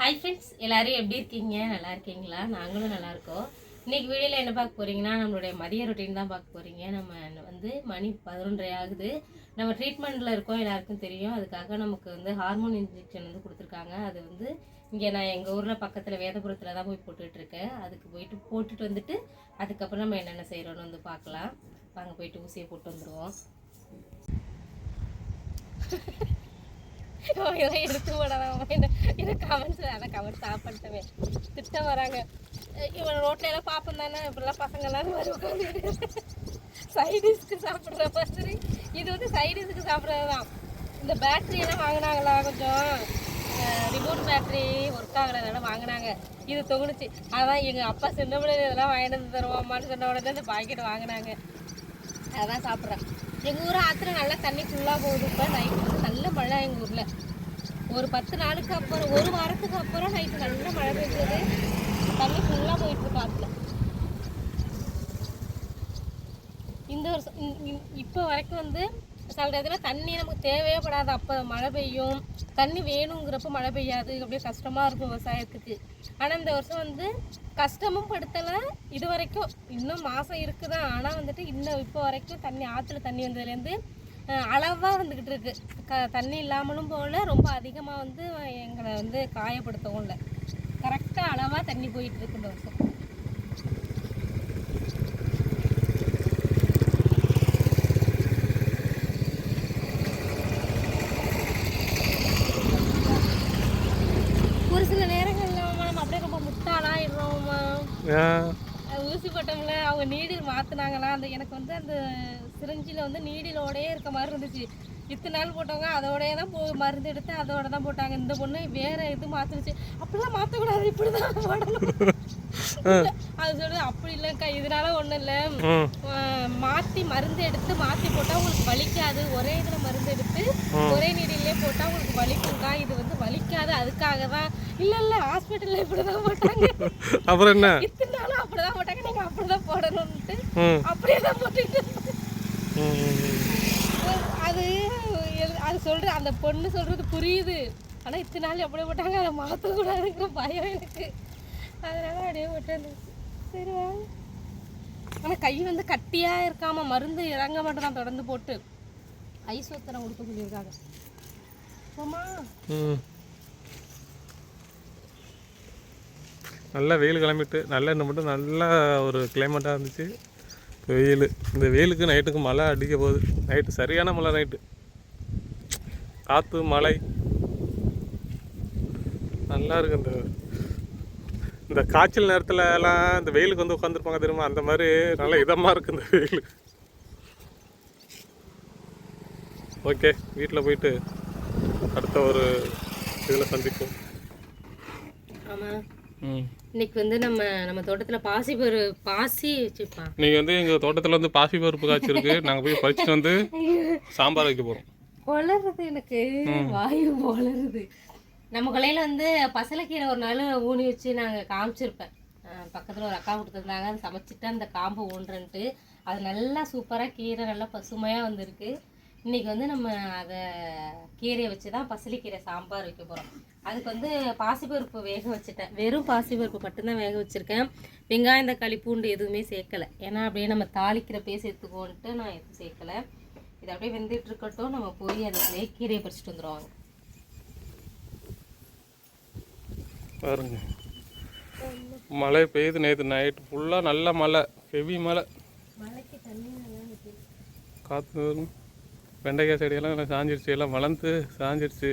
Hi friends, எல்லாரும் எப்படி இருக்கீங்க? நல்லா இருக்கீங்களா? நாங்களும் நல்லா இருக்கோம். இன்னைக்கு வீடியோவில் என்ன பார்க்க போறீங்கன்னா, நம்மளுடைய மதிய ரொட்டீன் தான் பார்க்க போறீங்க. நம்ம வந்து மணி 11:30 ஆகுது. நம்ம ட்ரீட்மெண்ட்டில் இருக்கோம், எல்லாருக்கும் தெரியும். அதுக்காக நமக்கு வந்து ஹார்மோன் இன்ஜெக்ஷன் வந்து கொடுத்துருக்காங்க. அது வந்து இங்கே நான் எங்கள் ஊரில் பக்கத்தில் வேதபுரத்தில் தான் போய் போட்டுட்ருக்கேன். அதுக்கு போட்டுட்டு வந்துட்டு அதுக்கப்புறம் நம்ம என்னென்ன செய்கிறோன்னு வந்து பார்க்கலாம். வாங்க போயிட்டு ஊசியை போட்டு வந்துடுவோம். இதெல்லாம் எடுத்து போடாதான் எனக்கு கமெண்ட்ஸ் அதான் கமெண்ட்ஸ் ஆஃப் பண்ணிட்டவே திட்ட வராங்க. இவன் ரோட்ல எல்லாம் பார்ப்போம் தானே, இப்படிலாம் பசங்கள்லாம் மாதிரி உட்காந்து சைடிஷ்க்கு சாப்பிட்ற மாதிரி. இது வந்து சைடிஷ்க்கு சாப்பிட்றது தான். இந்த பேட்டரியெல்லாம் வாங்கினாங்களா, கொஞ்சம் ரிமோட் பேட்டரி ஒர்க் ஆகலைனால வாங்கினாங்க. இது தொகுனுச்சு. அதான் எங்கள் அப்பா சின்ன பிள்ளைங்க இதெல்லாம் வாங்கிட்டு வந்து தருவோம்மான்னு சொன்ன உடனே இந்த பாக்கெட் வாங்கினாங்க. அதான் சாப்பிட்றேன். எங்கள் ஊர் ஆற்றுல நல்லா தண்ணி ஃபுல்லாக போகுது. இப்போ நைட்டு வந்து நல்ல மழை எங்கள் ஊரில். ஒரு 10 நாளுக்கு அப்புறம், ஒரு வாரத்துக்கு அப்புறம் நைட்டு நல்ல மழை பெய்யுது. தண்ணி ஃபுல்லாக போயிட்டுருக்கு ஆற்றுல. இந்த வருஷம் இப்போ வரைக்கும் வந்து சில இதில் தண்ணி நமக்கு தேவையே படாது. அப்போ மழை பெய்யும், தண்ணி வேணுங்கிறப்ப மழை பெய்யாது. அப்படியே கஷ்டமாக இருக்கும் விவசாயத்துக்கு. ஆனால் இந்த வருஷம் வந்து கஷ்டமும் படுத்தலை இது வரைக்கும். இன்னும் மாதம் இருக்குதான். ஆனால் வந்துட்டு இன்னும் இப்போ வரைக்கும் தண்ணி ஆற்றுல தண்ணி வந்ததுலேருந்து அளவாக வந்துக்கிட்டு இருக்கு. தண்ணி இல்லாமலும் போகல, ரொம்ப அதிகமாக வந்து எங்களை வந்து காயப்படுத்தவும் இல்லை. கரெக்டாக அளவாக தண்ணி போயிட்டுருக்கு இந்த வருஷம். ஒரு சில நேரங்கள்ல நம்ம அப்படியே ரொம்ப முட்டாளாயிடுறோம்மா. ஊசி போட்டோம்ல, அவங்க நீடில் மாற்றினாங்களா. அந்த எனக்கு வந்து அந்த சிரிஞ்சில் வந்து நீடிலோடையே இருக்க மாதிரி இருந்துச்சு. இத்தனை நாள் போட்டவங்க அதோடய தான் மருந்து எடுத்து அதோட தான் போட்டாங்க. இந்த பொண்ணு வேறு இது மாற்றிருச்சு. அப்படிலாம் மாற்றக்கூடாது, இப்படி தான் போடணும். அது சொல்லுது அப்படி இல்லைக்கா, இதனால ஒன்றும் இல்லை, மாற்றி மருந்து எடுத்து மாற்றி போட்டால் உங்களுக்கு வலிக்காது. ஒரே இதில் மருந்து எடுத்து ஒரே நீடிலே போட்டால் உங்களுக்கு வலிக்கும்க்கா. இது வந்து வலிக்காது, அதுக்காக தான். இல்லை ஹாஸ்பிட்டலில் இப்படி தான் போட்டாங்க. அப்புறம் என்ன, இத்தனை நாளும் அப்படி தான் போட்டாங்க, நீங்கள் அப்படி தான் போடணும்ட்டு அப்படியே தான் போட்டுட்டு அது அது சொல்கிற அந்த பொண்ணு சொல்கிறது புரியுது. ஆனால் இத்தனை நாள் எப்படி போட்டாங்க, அதை மாற்றக்கூடாதுங்கிற பயம் எனக்கு. அதனால அப்படியே விட்டேன். சரி வாங்க. ஆனால் கை வந்து கட்டியாக இருக்காமல் மருந்து இறங்க மட்டும் தான் தொடர்ந்து போட்டு ஐஸ் ஒத்தனை கொடுக்க சொல்லியிருக்காங்க. போமா. நல்லா வெயில் கிளம்பிட்டு நல்லா இன்னும் மட்டும் நல்லா ஒரு கிளைமேட்டாக இருந்துச்சு. வெயில், இந்த வெயிலுக்கு நைட்டுக்கு மழை அடிக்க போகுது. நைட்டு சரியான மழை, நைட்டு காற்று மழை நல்லா இருக்குது. இந்த காய்ச்சல் நேரத்தில் எல்லாம் இந்த வெயிலுக்கு வந்து உட்காந்துருப்பாங்க தெரியுமா, அந்த மாதிரி நல்லா இதமாக இருக்குது இந்த வெயில். ஓகே, வீட்டில் போயிட்டு அடுத்த ஒரு இதில் சந்திப்போம். ஆமாம், இன்னைக்கு வந்து நம்ம தோட்டத்தில் பாசி வச்சுப்பா. நீங்கள் வந்து எங்கள் தோட்டத்தில் வந்து பாசி பருப்பு காய்ச்சிருக்கு. நாங்கள் போய் பறிச்சுட்டு வந்து சாம்பார் வைக்க போகிறோம். வளருது, எனக்கு வாயு வளருது. நம்ம கொள்ளையில் வந்து பசலைக்கீரை ஒரு நாள் ஊனி வச்சு நாங்கள் காமிச்சிருப்பேன். பக்கத்தில் ஒரு அக்கா கொடுத்துருந்தாங்க. அதை சமைச்சிட்டு அந்த காம்பை ஊன்றன்ட்டு அது நல்லா சூப்பராக கீரை நல்லா பசுமையாக வந்திருக்கு. இன்றைக்கி வந்து நம்ம அதை கீரையை வச்சு தான் பசலைக்கீரை சாம்பார் வைக்க போகிறோம். அதுக்கு வந்து பாசிப்பருப்பு வேக வச்சுட்டேன். வெறும் பாசிப்பருப்பு மட்டும்தான் வேக வச்சுருக்கேன். வெங்காயம் தக்காளி பூண்டு எதுவுமே சேர்க்கலை. ஏன்னா அப்படியே நம்ம தாளிக்கிறப்பே சேர்த்துக்கோன்ட்டு நான் எதுவும் சேர்க்கலை. இது அப்படியே வெந்துட்டு இருக்கட்டும். நம்ம போய் அதுலேயே கீரையை பறிச்சுட்டு வந்துடுவாங்க. பாருங்க, மழை பெய்யுது. நேற்று நைட்டு ஃபுல்லாக நல்ல மழை, ஹெவி மழை. மழைக்கு தண்ணி காற்று வெண்டைக்காய் செடியெல்லாம் எல்லாம் சாஞ்சிடுச்சு, எல்லாம் வளர்ந்து சாஞ்சிடுச்சு,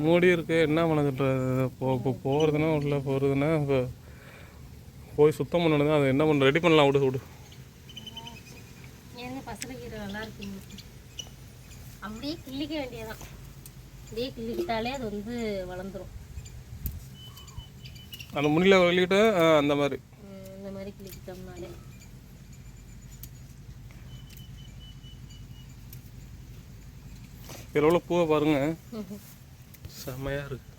மூடி இருக்கு. என்ன பண்ணுறது, போகிறதுனா உள்ள போகிறதுனா இப்போ போய் சுத்தம் பண்ணணும். அது என்ன பண்ண ரெடி பண்ணலாம். விடு பசலைக்கீரை நல்லா இருக்கு. அப்படியே கிள்ளிக்க வேண்டியதான். அப்படியே கிள்ளிக்கிட்டாலே அது வந்து வளர்ந்துடும். அந்த முன்னில வெளியிட்டு அந்த மாதிரி இந்த மாதிரி கிள்ளிக்கிட்டோம்னாலே. இதில் உள்ள பூவை பாருங்க, செம்மையாக இருக்கு.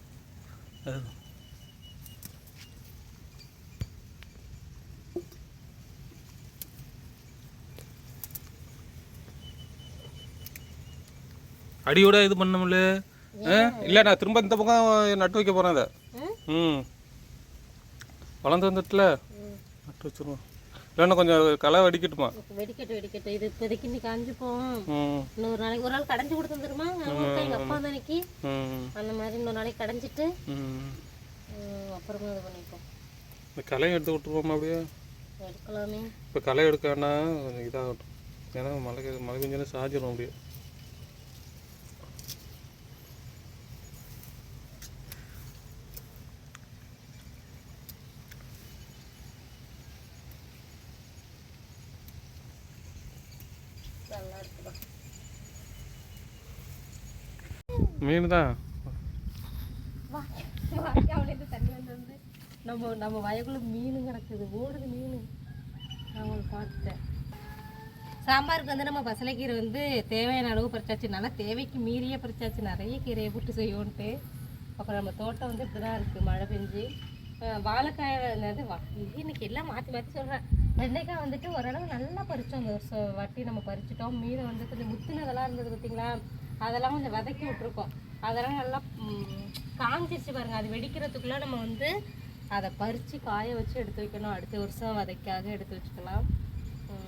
அடியோட இது பண்ண முடியல. இல்லை நான் திரும்ப இந்த பக்கம் நட்டு வைக்க போகிறேன் அதை. வளர்ந்து வந்துட்டுல நட்டு வச்சுருவோம். இல்லைன்னா கொஞ்சம் களை வெடிக்கட்டுமா? வெடிக்கட்டும். இது இப்போதைக்கு இன்னைக்கு காஞ்சிப்போம். இன்னொரு நாளைக்கு ஒரு நாள் கடைஞ்சி கொடுத்துருமா எங்கள் அப்பா அன்னைக்கு அந்த மாதிரி இன்னொரு நாளைக்கு கடைஞ்சிட்டு அப்புறமா இது பண்ணிப்போம். இந்த களையை எடுத்து விட்டுருவோமா? அப்படியே எடுக்கலாமே. இப்போ களை எடுக்க வேணாம், கொஞ்சம் இதாகட்டும். ஏன்னா மழை பெஞ்சாலும் சாஞ்சிடும் அப்படியே. மீன் தான் தண்ணி வந்து நம்ம வயக்குள்ள மீன் கிடக்குது, ஓடுது மீன். நான் பார்த்துட்டேன். சாம்பாருக்கு வந்து நம்ம பசலைக்கீரை வந்து தேவையான அளவு பறிச்சாச்சு, நல்லா தேவைக்கு மீறியே பறிச்சாச்சு. நிறைய கீரையை போட்டு செய்வோன்ட்டு. அப்புறம் நம்ம தோட்டம் வந்து இப்படி தான் இருக்குது, மழை பெஞ்சு. வாழைக்காய் என்னது இன்னைக்கு எல்லாம் மாற்றி மாற்றி சொல்கிறேன். வெண்டைக்காய் வந்துட்டு ஓரளவு நல்லா பறித்தோம். அந்த வாட்டி நம்ம பறிச்சிட்டோம். மீனை வந்து கொஞ்சம் முத்துனதெல்லாம் இருந்தது பார்த்திங்களா, அதெல்லாம் கொஞ்சம் வதக்கி விட்ருக்கோம். அதெல்லாம் நல்லா காஞ்சிருச்சு பாருங்கள். அது வெடிக்கிறதுக்குள்ளே நம்ம வந்து அதை பறித்து காய வச்சு எடுத்து வைக்கணும். அடுத்த வருஷம் வதக்காக எடுத்து வச்சுக்கலாம்.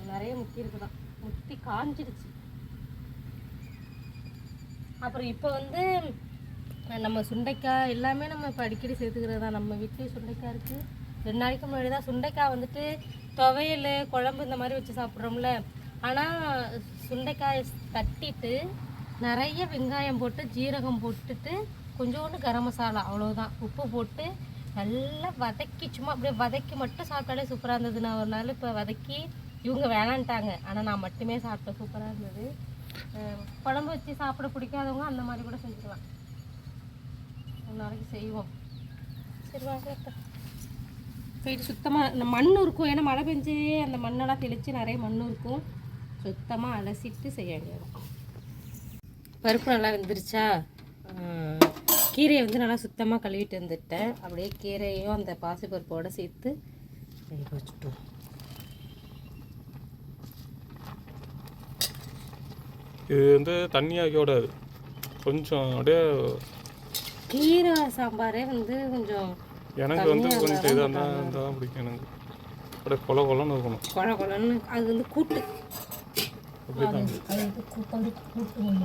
நிறைய முத்தி இருக்குதான், முத்தி காஞ்சிடுச்சு. அப்புறம் இப்போ வந்து நம்ம சுண்டைக்காய் எல்லாமே நம்ம இப்போ அடிக்கடி சேர்த்துக்கிறது தான். நம்ம வீட்லேயும் சுண்டைக்காய் இருக்குது. 2 நாளைக்கு முன்னாடி தான் சுண்டைக்காய் வந்துட்டு துவையல் குழம்பு இந்த மாதிரி வச்சு சாப்பிட்றோம்ல. ஆனால் சுண்டைக்காய் தட்டிட்டு நிறைய வெங்காயம் போட்டு ஜீரகம் போட்டுட்டு கொஞ்சோண்டு கரம் மசாலா அவ்வளோதான், உப்பு போட்டு நல்லா வதக்கி சும்மா அப்படியே வதக்கி மட்டும் சாப்பிட்டாலே சூப்பராக இருந்தது. நான் ஒரு நாள் இப்போ வதக்கி இவங்க வேணான்ட்டாங்க, ஆனால் நான் மட்டுமே சாப்பிட்டேன், சூப்பராக இருந்தது. குழம்பு வச்சு சாப்பிட பிடிக்காதவங்க அந்த மாதிரி கூட செஞ்சுக்கலாம். ஒரு நாளைக்கு செய்வோம். சரி வாங்க போயிட்டு சுத்தமாக மண் இருக்கும். ஏன்னா மழை பெஞ்சு அந்த மண்ணெல்லாம் தெளித்து நிறைய மண் இருக்கும். சுத்தமாக அலசிட்டு செய்ய வேண்டியது. பருப்பு நல்லா வெந்துருச்சா? கீரையை வந்து நல்லா சுத்தமாக கழுவிட்டு வந்துட்டேன். அப்படியே கீரையும் அந்த பாசிப்பருப்போடு சேர்த்து வேக வச்சுட்டோம். இது வந்து தண்ணியாக விடாது, கொஞ்சம் அப்படியே கீரை சாம்பாரே வந்து கொஞ்சம் எனக்கு வந்து கொஞ்சம் இதாக இருந்தால் தான் பிடிக்கும். எனக்கு அப்படியே கொல கொலன்னு இருக்கணும். கொல கொலன்னு அது வந்து கூட்டு. அப்படிதான் அது வந்து கூட்டு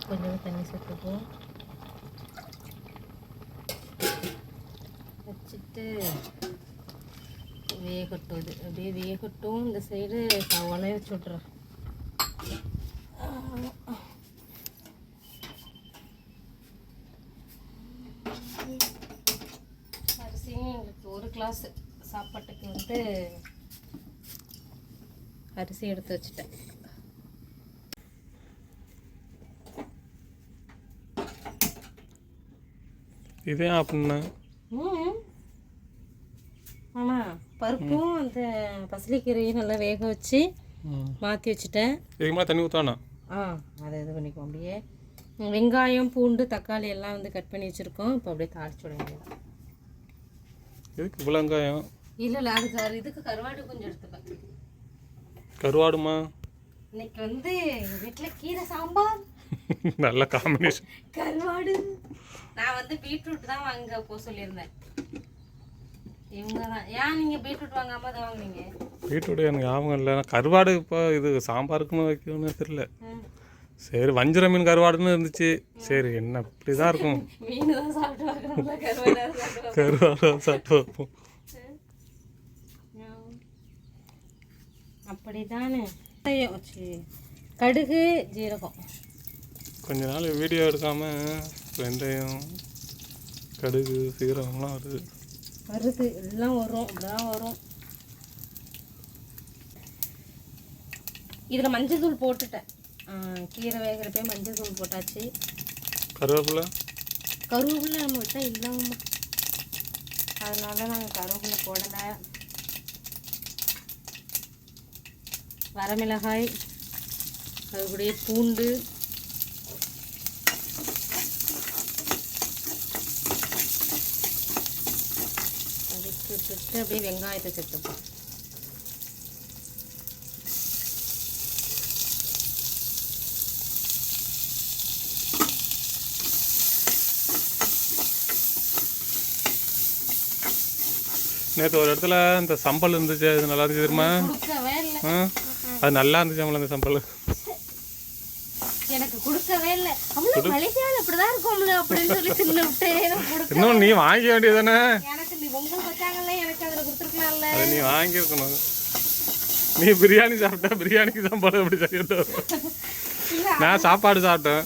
கொஞ்சம் தண்ணி சேர்த்துப்போம். வச்சுட்டு வேகட்டும். இது அப்படியே வேகட்டும். இந்த சைடு உணவு வச்சு விட்றேன். அரிசியும் எங்களுக்கு 1 கிளாஸ் சாப்பாட்டுக்கு வந்து அரிசி எடுத்து வச்சுட்டேன். இதே அப்படின்னா ஆமாம், பருப்பும் அந்த பசலிக்கீரையும் நல்லா வேக வச்சு மாற்றி வச்சுட்டேன். இதுக்கு தண்ணி ஊற்றானா? அதை இது பண்ணிக்குவோம். அப்படியே வெங்காயம் பூண்டு தக்காளி எல்லாம் வந்து கட் பண்ணி வச்சுருக்கோம். இப்போ அப்படியே தாளிச்சு விட வேண்டியது. இதுக்கு இவ்வளோ வெங்காயம்? இல்லை அதுக்கு இதுக்கு கருவாடு கொஞ்சம் எடுத்துப்பேன். கருவாடுமா? இன்னைக்கு வந்து எங்கள் வீட்டில் கீரை சாம்பார். நல்ல காம்பினேஷன். கருவாடு நான் வந்து பீட்ரூட் தான் வாங்க போக சொல்லியிருந்தேன். இவங்க தான். ஏன் நீங்கள் பீட்ரூட் வாங்காமல் அதை வாங்குனீங்க? பீட்ரூட் எனக்கு ஞாபகம் இல்லை. கருவாடு இப்போ இது சாம்பாருக்குன்னு வைக்கணும்னு தெரியல. சரி, வஞ்சிர மீன் கருவாடுன்னு இருந்துச்சு. சரி, என்ன இப்படி தான் இருக்கும். மீன் தான் சாப்பிட்டு வைக்கணும்ல, கருவாடு சாப்பிட்டு வைப்போம். அப்படிதானே. கடுகு ஜீரகம் கொஞ்ச நாள் வீடியோ எடுக்காமல் வெந்தயம் கடுகு சீரகம்லாம் வருது எல்லாம் வரும். இப்படிதான் வரும். இதில் மஞ்சள் தூள் போட்டுட்டேன். கீரை வேகிறப்பே மஞ்சள் தூள் போட்டாச்சு. கருவேப்பிலை நம்ம விட்டால் இல்லாம, அதனால நாங்கள் கருவேப்பிலை போடலை. வரமிளகாய், அதுக்கூடயே பூண்டு, அதுக்கு விட்டுட்டு அப்படியே வெங்காயத்தை சேர்த்துப்போம். நேற்று ஒரு இடத்துல இந்த சம்பல் இருந்துச்சு, அது நல்லா இருந்துச்சு தெரியுமா? கொடுக்கவே இல்லை. அது நல்லா இருந்துச்சு நம்மள அந்த சம்பல். எனக்கு கொடுக்கவே இல்லை. அவங்கள மலேசியாவில் இப்படிதான் இருக்கும்ல அப்படின்னு சொல்லி தின்னு விட்டு இன்னும் நீ வாங்க வேண்டியதானே? எனக்கு நீ பொங்கல் வச்சாங்கல்ல, எனக்கு அதில் கொடுத்துருக்கலாம்ல. நீ வாங்கியிருக்கணும். நீ பிரியாணி சாப்பிட்டா பிரியாணிக்கு சம்பளம் எப்படி சரியா? நான் சாப்பாடு சாப்பிட்டேன்.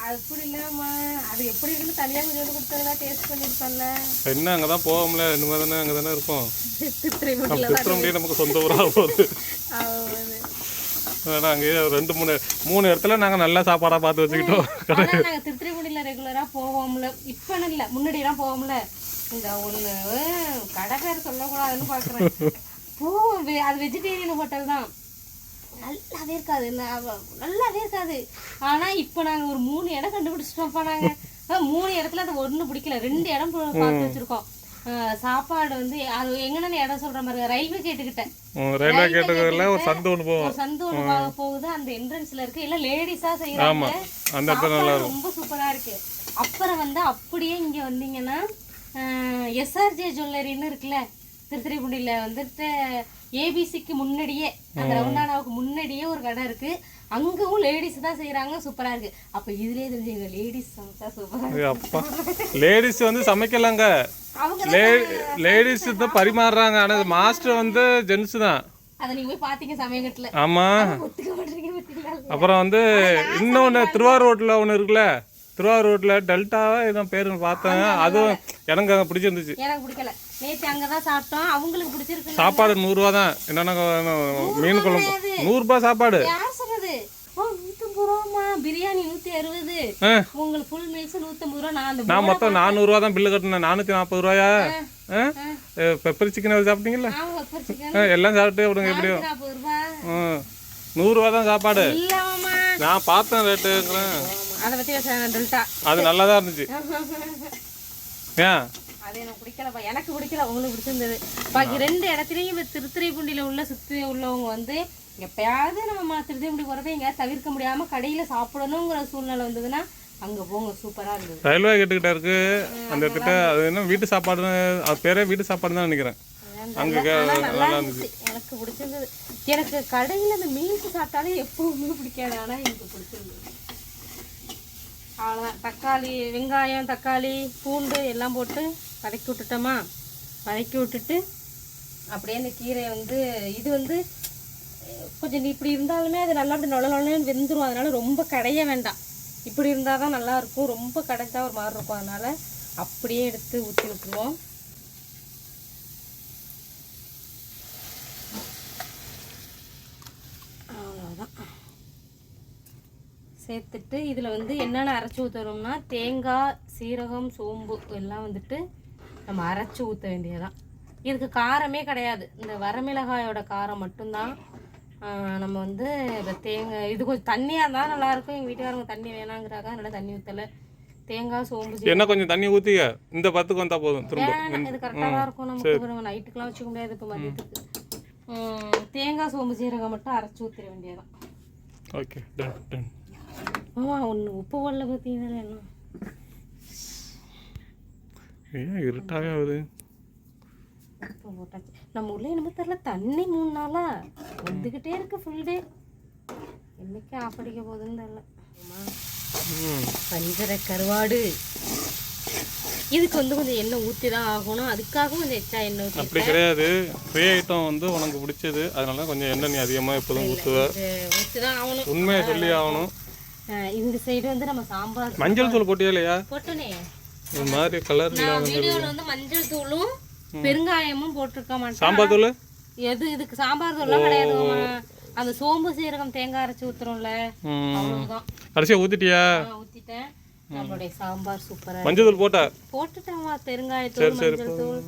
அப்படி இல்லைம்மா, அது எப்படி இருக்குன்னு தனியாக கொஞ்சம் கொடுத்ததா டேஸ்ட் பண்ணியிருப்பேன்ல. என்ன அங்கே தான் போவோம்ல, இனிமே தானே அங்கே தானே இருப்போம். திருத்திரைமுடி நமக்கு சொந்த ஊராக போகுது. அங்கேயே 2-3 இடத்துல நாங்கள் நல்ல சாப்பாடாக பார்த்து வச்சுக்கிட்டோம். நாங்கள் திருத்திரைமுடியில் ரெகுலராக போவோம்ல, இப்போ இல்லை, முன்னாடியெல்லாம் போவோம்ல. இந்த ஒன்று கடை பேர் சொல்லக்கூடாதுன்னு பார்க்குறேன். அது வெஜிடேரியன் ஹோட்டல் தான், நல்லாவே இருக்காது, நல்லாவே இருக்காது. ஆனால் இப்போ நாங்கள் ஒரு 3 இடம் கண்டுபிடிச்சிட்டோம்ப்பா. நாங்கள் 3 இடத்துல அது ஒன்றும் பிடிக்கல, 2 இடம் பார்த்து வச்சுருக்கோம். சாப்பாடு வந்து அது எங்கன்னு இடம் சொல்ற மாதிரி ரயில்வே கேட்டுக்கிட்டேன். ரயில்வே கேட்டுல ஒரு சந்து ஒன்று போகும், ஒரு சந்து ஒன்று போகுது, அந்த என்ட்ரன்ஸ்ல இருக்கு. எல்லாம் லேடிஸா செய்யறாங்க, ரொம்ப சூப்பரா இருக்கு. அப்புறம் வந்து அப்படியே இங்க வந்தீங்கன்னா எஸ்ஆர்ஜே ஜுவல்லரின்னு இருக்குல்ல திருத்திரைப்பூண்டியில வந்துட்டு, ஏபிசிக்கு முன்னாடியே அந்த ரவுண்டானாவுக்கு முன்னாடியே ஒரு கடை இருக்கு. அங்கவும் லேடிஸ் தான் செய்யறாங்க, சூப்பரா இருக்கு. அப்ப இதுலயே தெரிஞ்சுங்க, லேடிஸ் சமைச்சா சூப்பரா இருக்கு. அப்பா லேடிஸ் வந்து சமைக்கலாங்க, லேடிஸ் தான் பரிமாறுறாங்க. ஆனா மாஸ்டர் வந்து ஜென்ஸ் தான். அத நீங்க போய் பாத்தீங்க சமயக்கட்டுல. ஆமா. அப்புறம் வந்து இன்னொன்னு திருவாரூர் ரோட்ல ஒன்று இருக்குல்ல, திருவாரூர் ரோட்ல டெல்டாவா இதான் பேரு பார்த்தேன், அதுவும் எனக்கு அங்கே பிடிச்சிருந்துச்சு. எனக்கு பிடிக்கல, நேற்று அங்கே தான் சாப்பிட்டோம், அவங்களுக்கு பிடிச்சிருக்கு. சாப்பாடு 100 ரூபா தான். என்னன்னா மீன் குழம்பு 100 ரூபாய் சாப்பாடு. யார் சொன்னது? 150 ரூபாமா, பிரியாணி 160, உங்களுக்கு ஃபுல் மீல்ஸ் 150 ரூபா. நான் மொத்தம் 400 ரூபா தான் பில்லு கட்டினேன். 440 ரூபாயா? பெப்பர் சிக்கன் சாப்பிட்டீங்களா? எல்லாம் சாப்பிட்டு விடுங்க. எப்படியோ 100 ரூபா தான் சாப்பாடு. நான் பார்த்தேன் ரேட்டுங்கிறேன். அதை பற்றி அது நல்லா தான் இருந்துச்சு. ஏன் அது எனக்கு பிடிக்கலப்பா, எனக்கு பிடிக்கல, உங்களுக்கு பிடிச்சிருந்தது. பாக்கி 2 இடத்துலையும் இப்போ திருத்துறைப்பூண்டியில் உள்ள சுற்றி உள்ளவங்க வந்து எப்பயாவது நம்ம திருத்துறைப்பூண்டி போகிறத எங்கேயாவது தவிர்க்க முடியாமல் கடையில் சாப்பிடணுங்கிற சூழ்நிலை வந்ததுன்னா அங்கே போங்க, சூப்பராக இருக்குது. ரயில்வே கேட்டுக்கிட்ட இருக்கு அந்த கிட்ட. அது என்ன வீட்டு சாப்பாடு, அது பேரே வீட்டு சாப்பாடு தான் நினைக்கிறேன். அங்கே நல்லா இருந்துச்சு, எனக்கு பிடிச்சிருந்தது. எனக்கு கடையில் அந்த மீல்ஸ் சாப்பிட்டாலே எப்பவுமே பிடிக்காது, ஆனால் எனக்கு பிடிச்சிருந்தது. அவ்வளோதான். தக்காளி, வெங்காயம், தக்காளி, பூண்டு எல்லாம் போட்டு வதக்கி விட்டுட்டோமா. வதக்கி விட்டுட்டு அப்படியே அந்த கீரை வந்து இது வந்து கொஞ்சம் இப்படி இருந்தாலுமே அது நல்லா அப்படி நொலன்னு வெந்துடும். அதனால ரொம்ப கடைய வேண்டாம், இப்படி இருந்தால் தான் நல்லாயிருக்கும். ரொம்ப கடைஞ்சா ஒரு மாதிரி இருக்கும், அதனால் அப்படியே எடுத்து ஊற்றி விட்டுருவோம். அவ்வளோதான். சேர்த்துட்டு இதில் வந்து என்னென்ன அரைச்சி ஊற்றுறோம்னா தேங்காய், சீரகம், சோம்பு எல்லாம் வந்துட்டு நம்ம அரைச்சி ஊற்ற வேண்டியதான். இதுக்கு காரமே கிடையாது, இந்த வரமிளகாயோட காரம் மட்டும்தான். நம்ம வந்து இந்த தேங்காய் இது கொஞ்சம் தண்ணியாக இருந்தால் நல்லாயிருக்கும். எங்கள் வீட்டுக்காரங்க தண்ணி வேணாங்கிறாங்க, அதனால் தண்ணி ஊற்றலை. தேங்காய், சோம்பு என்ன கொஞ்சம் தண்ணி ஊற்றிக்க, இந்த 10க்கு வந்தால் போதும். இது கரெக்டாக தான் இருக்கும் நமக்கு. நைட்டுக்கெலாம் வச்சுக்க முடியாது, இப்போ மதியத்துக்கு. தேங்காய், சோம்பு, சீரகம் மட்டும் அரைச்சி ஊற்றிட வேண்டியதான். Okay, done done. ஆமாம், ஒன்று உப்பு போடல பார்த்தீங்கன்னா என்ன ஏன் இருட்டாவே ஆகுது? உப்பு போட்டாச்சு. நம்ம உள்ள என்னமோ தெரியல, தண்ணி 3 நாளா வந்துக்கிட்டே இருக்கு, ஃபுல் டே. என்னைக்கு ஆஃப் அடிக்க போகுதுன்னு தெரியல. வஞ்சர கருவாடு இதுக்கு வந்து கொஞ்சம் எண்ணெய் ஊற்றி தான் ஆகணும், அதுக்காக கொஞ்சம் எச்சா எண்ணெய் ஊற்றி. அப்படி கிடையாது, ஃப்ரீ ஐட்டம் வந்து உனக்கு பிடிச்சது, அதனால கொஞ்சம் எண்ணெய் நீ அதிகமாக எப்போதும் ஊற்றி தான் ஆகணும், உண்மையை சொல்லி ஆகணும். இந்த சைடு வந்து நம்ம சாம்பார் மஞ்சள் தூள் போட்டியா இல்லையா? போட்டனே, இந்த மாதிரி கலர் வீடியோவில் வந்து மஞ்சள் தூளும் பெருங்காயமும் போட்டிருக்க மாட்டேன். சாம்பார் தூள் எது இதுக்கு சாம்பார் தூள்லாம் கிடையாது. அந்த சோம்பு, சீரகம், தேங்காய் அரைச்சி ஊற்றுறோம்ல, அவ்வளோதான். அரைச்சியா ஊற்றிட்டியா? ஊற்றிட்டேன். நம்மளுடைய சாம்பார் சூப்பராக. மஞ்சள் தூள் போட்டுட்டேம்மா, பெருங்காயத்தூள், மஞ்சள் தூள்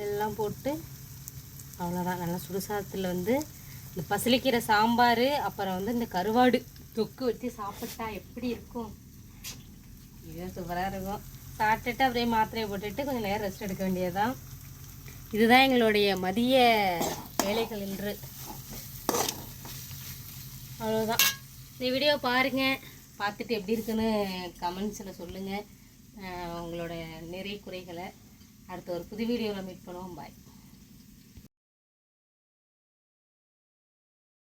எல்லாம் போட்டு அவ்வளோதான். நல்லா சுடுசாதத்தில் வந்து இந்த பசலிக்கீரை சாம்பார், அப்புறம் வந்து இந்த கருவாடு தொக்கு வச்சு சாப்பிட்டா எப்படி இருக்கும்? இது சூப்பராக இருக்கும். சாப்பிட்டுட்டு அப்படியே மாத்திரையை போட்டுட்டு கொஞ்சம் நேரம் ரெஸ்ட் எடுக்க வேண்டியதுதான். இதுதான் எங்களுடைய மதிய வேலைகள் இன்று. அவ்வளோதான். இந்த வீடியோ பாருங்கள், பார்த்துட்டு எப்படி இருக்குன்னு கமெண்ட்ஸில் சொல்லுங்கள் உங்களோட நிறை குறைகளை. அடுத்த ஒரு புது வீடியோவில் மீட் பண்ணுவோம். பாய்.